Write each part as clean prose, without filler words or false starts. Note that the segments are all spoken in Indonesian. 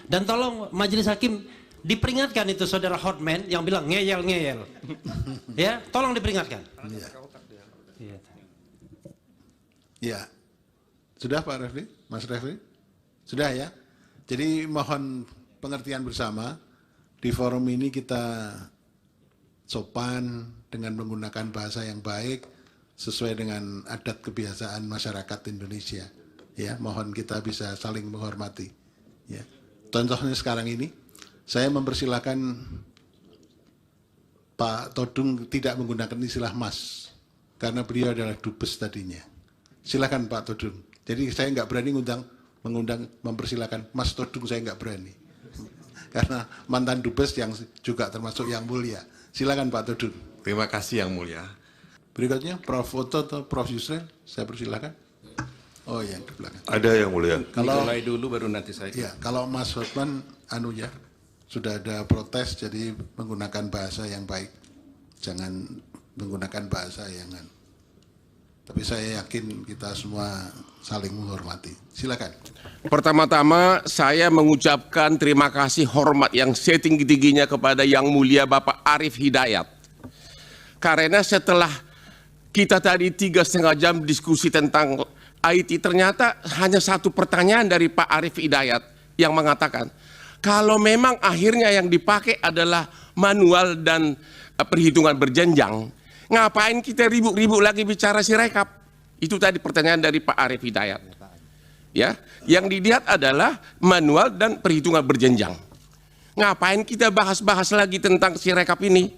Dan tolong majelis hakim diperingatkan itu saudara Hotman yang bilang ngeyel-ngeyel. Ya, tolong diperingatkan. Ya. Sudah Pak Refli? Mas Refli? Sudah ya? Jadi mohon pengertian bersama, di forum ini kita sopan dengan menggunakan bahasa yang baik sesuai dengan adat kebiasaan masyarakat Indonesia. Ya, mohon kita bisa saling menghormati. Ya. Contohnya sekarang ini, saya mempersilahkan Pak Todung tidak menggunakan istilah Mas, karena beliau adalah dubes tadinya. Silakan Pak Todung. Jadi saya nggak berani mempersilahkan Mas Todung, saya nggak berani. Karena mantan dubes yang juga termasuk yang mulia. Silakan Pak Todung. Terima kasih yang mulia. Berikutnya Prof. Oto atau Prof. Yusril, saya persilakan. Oh yang di belakang. Ada yang mulia. Kalau mulai dulu baru nanti saya. ya, kalau Mas Hotman ya sudah ada protes, jadi menggunakan bahasa yang baik, jangan menggunakan bahasa yang tapi saya yakin kita semua saling menghormati. Silakan. Pertama-tama saya mengucapkan terima kasih hormat yang setinggi-tingginya kepada Yang Mulia Bapak Arief Hidayat. Karena setelah kita tadi 3,5 jam diskusi tentang IT, ternyata hanya satu pertanyaan dari Pak Arief Hidayat yang mengatakan, kalau memang akhirnya yang dipakai adalah manual dan perhitungan berjenjang, ngapain kita ribut-ribut lagi bicara Sirekap? Itu tadi pertanyaan dari Pak Arief Hidayat. Ya, yang dilihat adalah manual dan perhitungan berjenjang. Ngapain kita bahas-bahas lagi tentang Sirekap ini?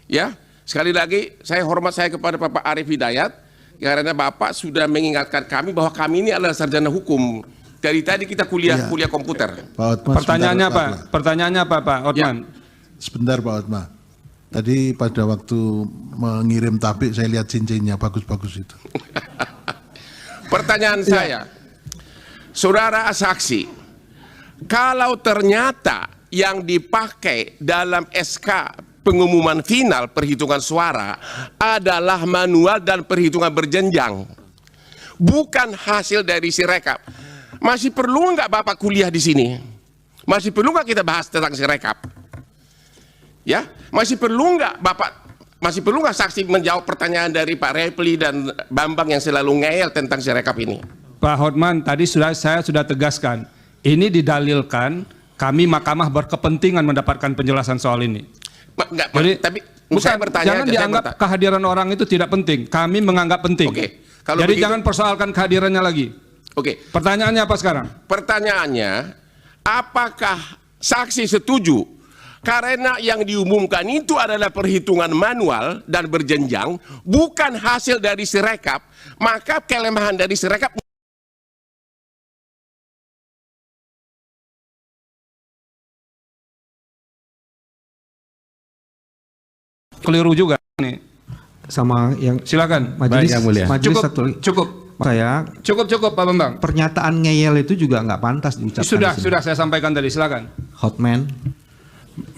Ya, sekali lagi saya hormat saya kepada Bapak Arief Hidayat, karena Bapak sudah mengingatkan kami bahwa kami ini adalah sarjana hukum. Dari tadi kita kuliah komputer. Pak Hotman, Pertanyaannya apa Pak Hotman? Sebentar Pak Hotman. Tadi pada waktu mengirim tabik saya lihat cincinnya bagus-bagus itu. Pertanyaan saya, saudara saksi, kalau ternyata yang dipakai dalam SK pengumuman final perhitungan suara adalah manual dan perhitungan berjenjang, bukan hasil dari Sirekap, masih perlu nggak Bapak kuliah di sini? Masih perlu nggak kita bahas tentang Sirekap? Ya, masih perlu nggak saksi menjawab pertanyaan dari Pak Refli dan Bambang yang selalu ngeyel tentang Sirekap ini? Pak Hotman, tadi saya sudah tegaskan, ini didalilkan kami mahkamah berkepentingan mendapatkan penjelasan soal ini. Enggak, Jadi, tapi bukan, saya bertanya jangan aja, dianggap kehadiran orang itu tidak penting. Kami menganggap penting. Oke, kalau jadi begitu, jangan persoalkan kehadirannya lagi. Oke. Pertanyaannya apa sekarang? Pertanyaannya, apakah saksi setuju karena yang diumumkan itu adalah perhitungan manual dan berjenjang, bukan hasil dari Sirekap, maka kelemahan dari Sirekap Keliru juga nih. Sama yang Silakan. majelis, Yang mulia. majelis Cukup. saya Cukup Pak Bambang. pernyataan ngeyel itu juga nggak pantas diucapkan. Sudah saya sampaikan tadi. Silakan. Hotman.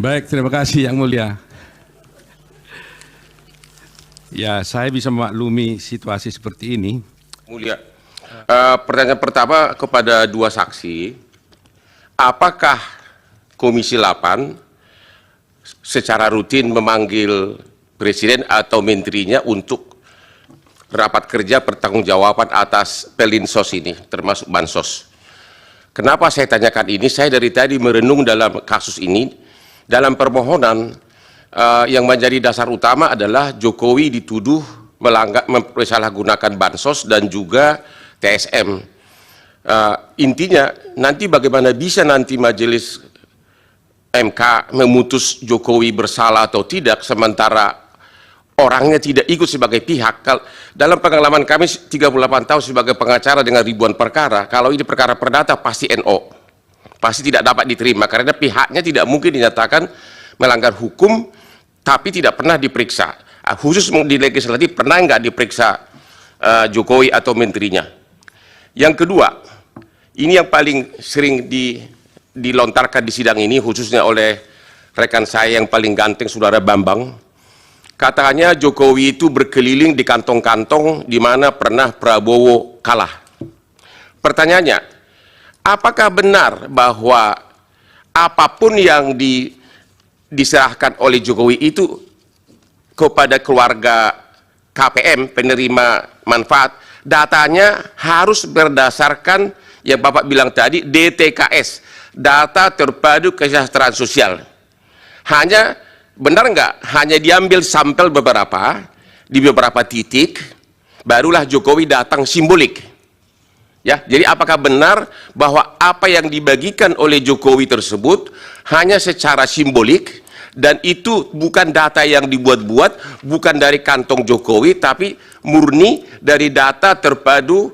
Baik, terima kasih Yang Mulia. Ya, saya bisa memaklumi situasi seperti ini. mulia. Pertanyaan pertama kepada dua saksi, apakah Komisi 8 secara rutin memanggil Presiden atau menterinya untuk rapat kerja pertanggungjawaban atas Pelinsos ini, termasuk Bansos? Kenapa saya tanyakan ini? Saya dari tadi merenung dalam kasus ini. Dalam permohonan yang menjadi dasar utama adalah Jokowi dituduh mempersalahgunakan Bansos dan juga TSM. Intinya nanti bagaimana bisa nanti majelis MK memutus Jokowi bersalah atau tidak sementara orangnya tidak ikut sebagai pihak. Dalam pengalaman kami 38 tahun sebagai pengacara dengan ribuan perkara, kalau ini perkara perdata pasti NO, pasti tidak dapat diterima karena pihaknya tidak mungkin dinyatakan melanggar hukum tapi tidak pernah diperiksa. Khusus di legislatif pernah nggak diperiksa Jokowi atau menterinya? Yang kedua, ini yang paling sering dilontarkan di sidang ini khususnya oleh rekan saya yang paling ganteng, Saudara Bambang. Katanya Jokowi itu berkeliling di kantong-kantong di mana pernah Prabowo kalah. Pertanyaannya, apakah benar bahwa apapun yang diserahkan oleh Jokowi itu kepada keluarga KPM, penerima manfaat, datanya harus berdasarkan yang Bapak bilang tadi, DTKS, data terpadu kesejahteraan sosial. Hanya, benar nggak? Hanya diambil sampel beberapa, di beberapa titik, barulah Jokowi datang simbolik. Ya, jadi apakah benar bahwa apa yang dibagikan oleh Jokowi tersebut hanya secara simbolik dan itu bukan data yang dibuat-buat, bukan dari kantong Jokowi, tapi murni dari data terpadu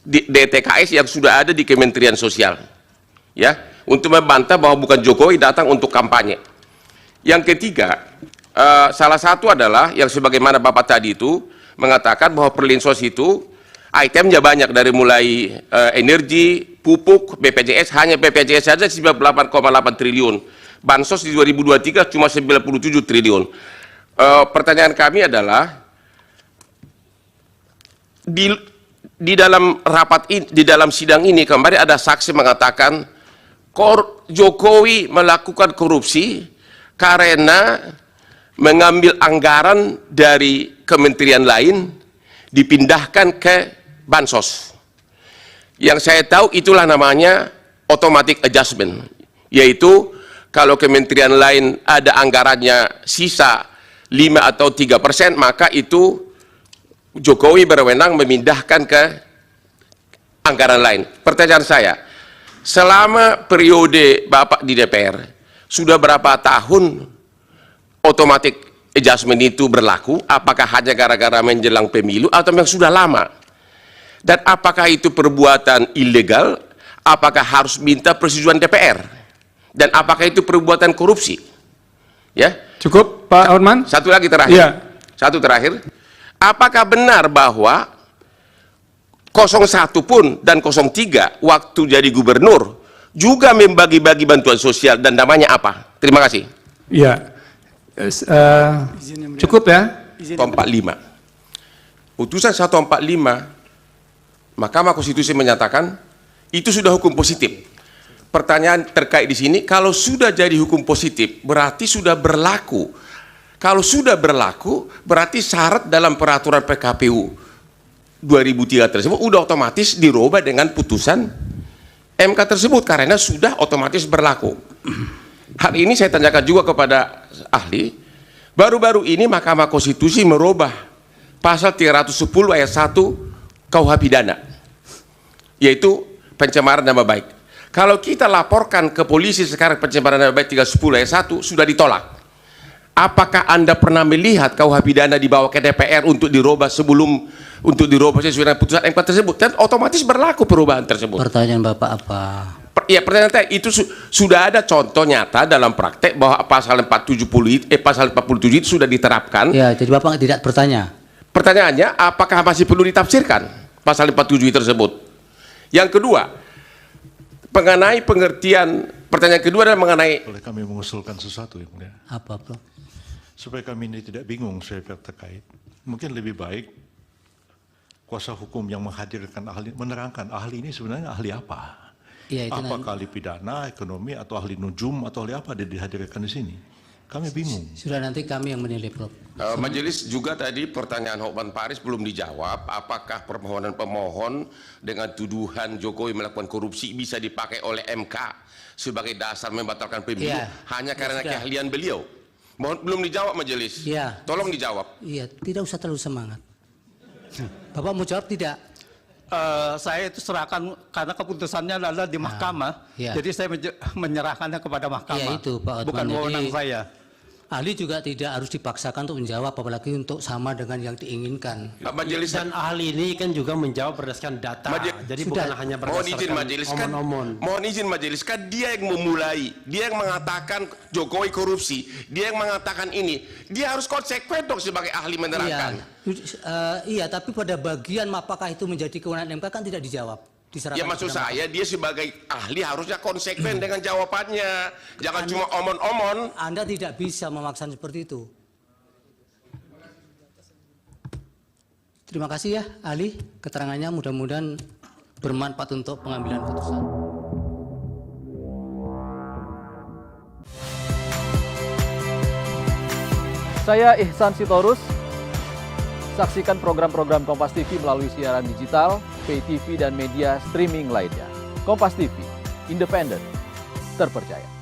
DTKS yang sudah ada di Kementerian Sosial. Ya, untuk membantah bahwa bukan Jokowi datang untuk kampanye. Yang ketiga, salah satu adalah yang sebagaimana Bapak tadi itu mengatakan bahwa Perlinsos itu itemnya banyak dari mulai energi, pupuk, BPJS, hanya BPJS saja 98,8 triliun. Bansos di 2023 cuma 97 triliun. Pertanyaan kami adalah di dalam rapat ini, di dalam sidang ini kemarin ada saksi mengatakan Jokowi melakukan korupsi karena mengambil anggaran dari kementerian lain dipindahkan ke Bansos. Yang saya tahu itulah namanya automatic adjustment, yaitu kalau kementerian lain ada anggarannya sisa 5 atau 3%, maka itu Jokowi berwenang memindahkan ke anggaran lain. Pertanyaan saya, selama periode Bapak di DPR, sudah berapa tahun automatic adjustment itu berlaku? Apakah hanya gara-gara menjelang pemilu atau memang sudah lama? Dan apakah itu perbuatan ilegal? Apakah harus minta persetujuan DPR? Dan apakah itu perbuatan korupsi? Ya. Cukup, Pak Hotman? Satu lagi terakhir. Iya. Satu terakhir. Apakah benar bahwa 01 pun dan 03 waktu jadi gubernur juga membagi-bagi bantuan sosial dan namanya apa? Terima kasih. Iya. Cukup ya? 145. Putusan 145 Mahkamah Konstitusi menyatakan itu sudah hukum positif. Pertanyaan terkait di sini, kalau sudah jadi hukum positif berarti sudah berlaku. Kalau sudah berlaku berarti syarat dalam peraturan PKPU 2003 tersebut udah otomatis dirubah dengan putusan MK tersebut karena sudah otomatis berlaku. Hal ini saya tanyakan juga kepada ahli. Baru-baru ini Mahkamah Konstitusi merubah pasal 310 ayat 1 KUH pidana, yaitu pencemaran nama baik. Kalau kita laporkan ke polisi sekarang pencemaran nama baik 310 ayat 1 sudah ditolak. Apakah Anda pernah melihat KUH pidana dibawa ke DPR untuk dirubah sebelum dirubah sesuai dengan putusan MK tersebut? Dan otomatis berlaku perubahan tersebut. Pertanyaan Bapak apa? Ya, pertanyaan saya itu sudah ada contoh nyata dalam praktek bahwa pasal 470 pasal 47 itu sudah diterapkan. Ya, jadi Bapak tidak bertanya. Pertanyaannya, apakah masih perlu ditafsirkan pasal 47 tersebut? Yang kedua, mengenai pengertian, pertanyaan kedua adalah mengenai... Boleh kami mengusulkan sesuatu, ya Mulia? Apa, Bro? Supaya kami ini tidak bingung, saya terkait. Mungkin lebih baik kuasa hukum yang menghadirkan ahli, menerangkan ahli ini sebenarnya ahli apa? Ya, itu apakah ahli pidana, ekonomi, atau ahli nujum, atau ahli apa yang dihadirkan di sini? Kami bingung. Sudah nanti kami yang menilai, Prof. Majelis juga tadi pertanyaan Hotman Paris belum dijawab. Apakah permohonan pemohon dengan tuduhan Jokowi melakukan korupsi bisa dipakai oleh MK sebagai dasar membatalkan pemilu hanya karena keahlian beliau? Mohon belum dijawab Majelis. Ya. Tolong dijawab. Iya, tidak usah terlalu semangat. Bapak mau jawab tidak? Saya itu serahkan karena keputusannya adalah di mahkamah, jadi saya menyerahkannya kepada mahkamah. Ya, itu, Pak Hotman. Bukan wewenang saya. Ahli juga tidak harus dipaksakan untuk menjawab, apalagi untuk sama dengan yang diinginkan. Majelis Dan ahli ini kan juga menjawab berdasarkan data. Jadi bukan hanya berdasarkan mohon izin majelis kan dia yang memulai, dia yang mengatakan Jokowi korupsi, dia yang mengatakan ini, dia harus konsekuen dong sebagai ahli menerangkan. Iya, tapi pada bagian apakah itu menjadi kewenangan MK kan tidak dijawab. Ya maksud saya dia sebagai ahli harusnya konsekuen dengan jawabannya, jangan cuma omon-omon. Anda tidak bisa memaksa seperti itu. Terima kasih ya ahli, keterangannya mudah-mudahan bermanfaat untuk pengambilan putusan. Saya Ihsan Sitorus. Saksikan program-program Kompas TV melalui siaran digital, pay TV, dan media streaming lainnya. Kompas TV, independen, terpercaya.